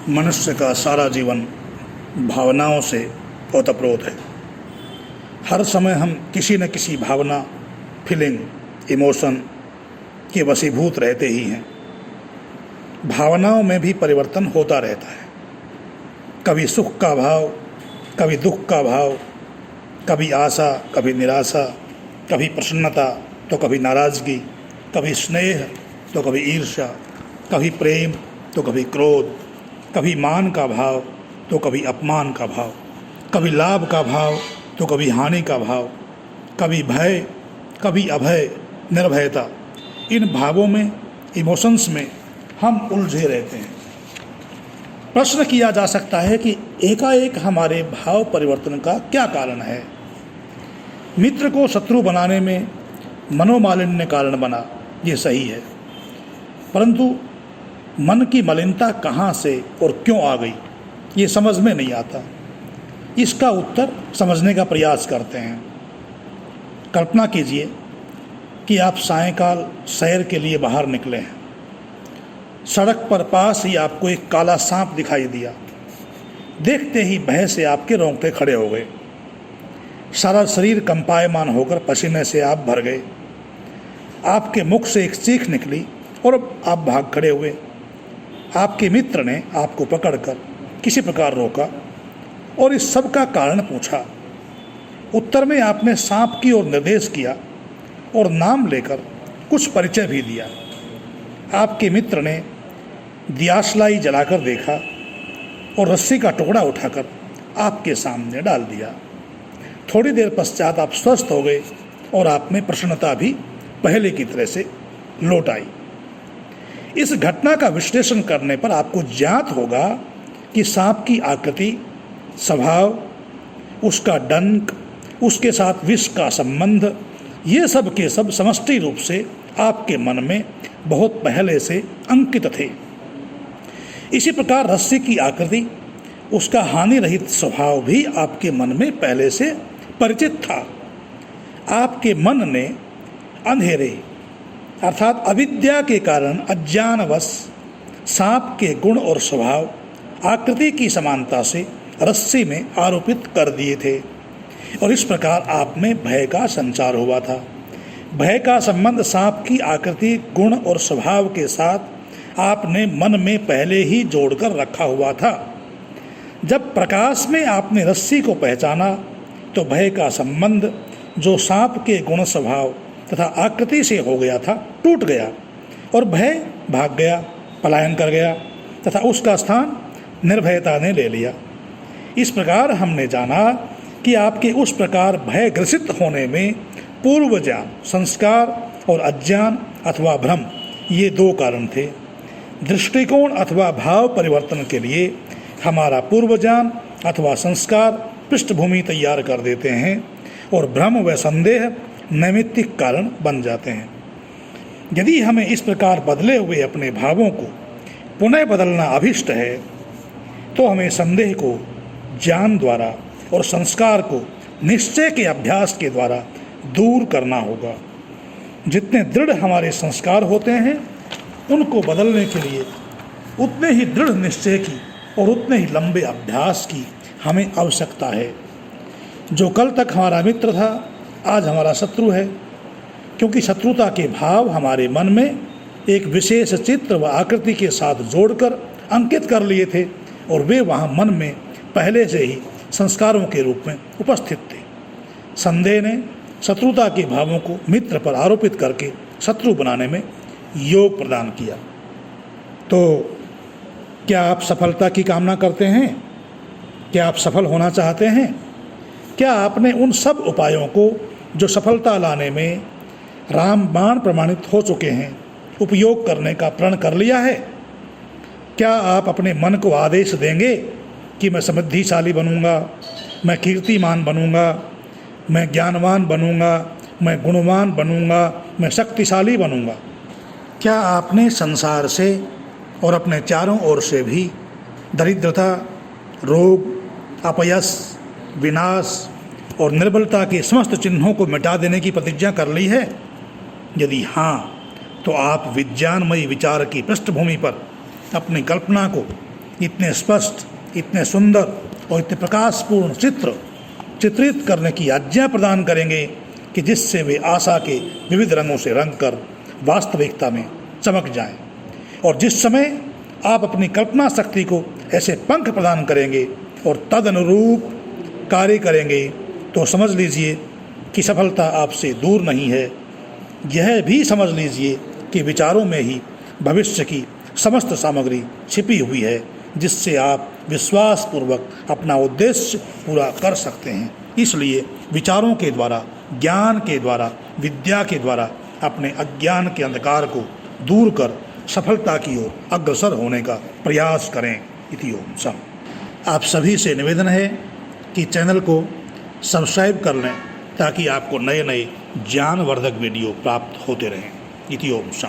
मनुष्य का सारा जीवन भावनाओं से ओतप्रोत है। हर समय हम किसी न किसी भावना, फीलिंग, इमोशन के वशीभूत रहते ही हैं। भावनाओं में भी परिवर्तन होता रहता है। कभी सुख का भाव, कभी दुख का भाव, कभी आशा, कभी निराशा, कभी प्रसन्नता तो कभी नाराज़गी, कभी स्नेह तो कभी ईर्ष्या, कभी प्रेम तो कभी क्रोध, कभी मान का भाव तो कभी अपमान का भाव, कभी लाभ का भाव तो कभी हानि का भाव, कभी भय, कभी अभय, निर्भयता। इन भावों में, इमोशंस में हम उलझे रहते हैं। प्रश्न किया जा सकता है कि एकाएक हमारे भाव परिवर्तन का क्या कारण है। मित्र को शत्रु बनाने में मनोमालिन्य कारण बना, ये सही है, परंतु मन की मलिनता कहाँ से और क्यों आ गई, ये समझ में नहीं आता। इसका उत्तर समझने का प्रयास करते हैं। कल्पना कीजिए कि आप सायंकाल सैर के लिए बाहर निकले हैं। सड़क पर पास ही आपको एक काला सांप दिखाई दिया। देखते ही भय से आपके रोंगटे खड़े हो गए। सारा शरीर कंपायमान होकर पसीने से आप भर गए। आपके मुख से एक चीख निकली और आप भाग खड़े हुए। आपके मित्र ने आपको पकड़कर किसी प्रकार रोका और इस सब का कारण पूछा। उत्तर में आपने सांप की ओर निर्देश किया और नाम लेकर कुछ परिचय भी दिया। आपके मित्र ने दियाशलाई जलाकर देखा और रस्सी का टुकड़ा उठाकर आपके सामने डाल दिया। थोड़ी देर पश्चात आप स्वस्थ हो गए और आप में प्रसन्नता भी पहले की तरह से लौट आई। इस घटना का विश्लेषण करने पर आपको ज्ञात होगा कि सांप की आकृति, स्वभाव, उसका डंक, उसके साथ विष का संबंध, ये सब के सब समष्टि रूप से आपके मन में बहुत पहले से अंकित थे। इसी प्रकार रस्सी की आकृति, उसका हानि रहित स्वभाव भी आपके मन में पहले से परिचित था। आपके मन ने अंधेरे अर्थात अविद्या के कारण अज्ञानवश सांप के गुण और स्वभाव, आकृति की समानता से रस्सी में आरोपित कर दिए थे और इस प्रकार आप में भय का संचार हुआ था। भय का संबंध सांप की आकृति, गुण और स्वभाव के साथ आपने मन में पहले ही जोड़कर रखा हुआ था। जब प्रकाश में आपने रस्सी को पहचाना तो भय का संबंध जो सांप के गुण, स्वभाव तथा आकृति से हो गया था, टूट गया और भय भाग गया, पलायन कर गया तथा उसका स्थान निर्भयता ने ले लिया। इस प्रकार हमने जाना कि आपके उस प्रकार भय ग्रसित होने में पूर्व ज्ञान, संस्कार और अज्ञान अथवा भ्रम, ये दो कारण थे। दृष्टिकोण अथवा भाव परिवर्तन के लिए हमारा पूर्व ज्ञान अथवा संस्कार पृष्ठभूमि तैयार कर देते हैं और भ्रम व संदेह नैमित्तिक कारण बन जाते हैं। यदि हमें इस प्रकार बदले हुए अपने भावों को पुनः बदलना अभिष्ट है तो हमें संदेह को ज्ञान द्वारा और संस्कार को निश्चय के अभ्यास के द्वारा दूर करना होगा। जितने दृढ़ हमारे संस्कार होते हैं उनको बदलने के लिए उतने ही दृढ़ निश्चय की और उतने ही लंबे अभ्यास की हमें आवश्यकता है। जो कल तक हमारा मित्र था आज हमारा शत्रु है, क्योंकि शत्रुता के भाव हमारे मन में एक विशेष चित्र व आकृति के साथ जोड़कर अंकित कर लिए थे और वे वहाँ मन में पहले से ही संस्कारों के रूप में उपस्थित थे। संदेह ने शत्रुता के भावों को मित्र पर आरोपित करके शत्रु बनाने में योग प्रदान किया। तो क्या आप सफलता की कामना करते हैं? क्या आप सफल होना चाहते हैं? क्या आपने उन सब उपायों को जो सफलता लाने में रामबाण प्रमाणित हो चुके हैं उपयोग करने का प्रण कर लिया है? क्या आप अपने मन को आदेश देंगे कि मैं समृद्धिशाली बनूंगा, मैं कीर्तिमान बनूंगा, मैं ज्ञानवान बनूंगा, मैं गुणवान बनूंगा, मैं शक्तिशाली बनूंगा? क्या आपने संसार से और अपने चारों ओर से भी दरिद्रता, रोग, अपयश, विनाश और निर्बलता के समस्त चिन्हों को मिटा देने की प्रतिज्ञा कर ली है? यदि हाँ, तो आप विज्ञानमयी विचार की पृष्ठभूमि पर अपनी कल्पना को इतने स्पष्ट, इतने सुंदर और इतने प्रकाशपूर्ण चित्र चित्रित करने की आज्ञा प्रदान करेंगे कि जिससे वे आशा के विविध रंगों से रंग कर वास्तविकता में चमक जाएं। और जिस समय आप अपनी कल्पना शक्ति को ऐसे पंख प्रदान करेंगे और तद अनुरूप कार्य करेंगे तो समझ लीजिए कि सफलता आपसे दूर नहीं है। यह भी समझ लीजिए कि विचारों में ही भविष्य की समस्त सामग्री छिपी हुई है, जिससे आप विश्वासपूर्वक अपना उद्देश्य पूरा कर सकते हैं। इसलिए विचारों के द्वारा, ज्ञान के द्वारा, विद्या के द्वारा अपने अज्ञान के अंधकार को दूर कर सफलता की ओर अग्रसर होने का प्रयास करें। इति ओम सम। आप सभी से निवेदन है कि चैनल को सब्सक्राइब कर लें ताकि आपको नए नए ज्ञानवर्धक वीडियो प्राप्त होते रहें। इति ओम सम।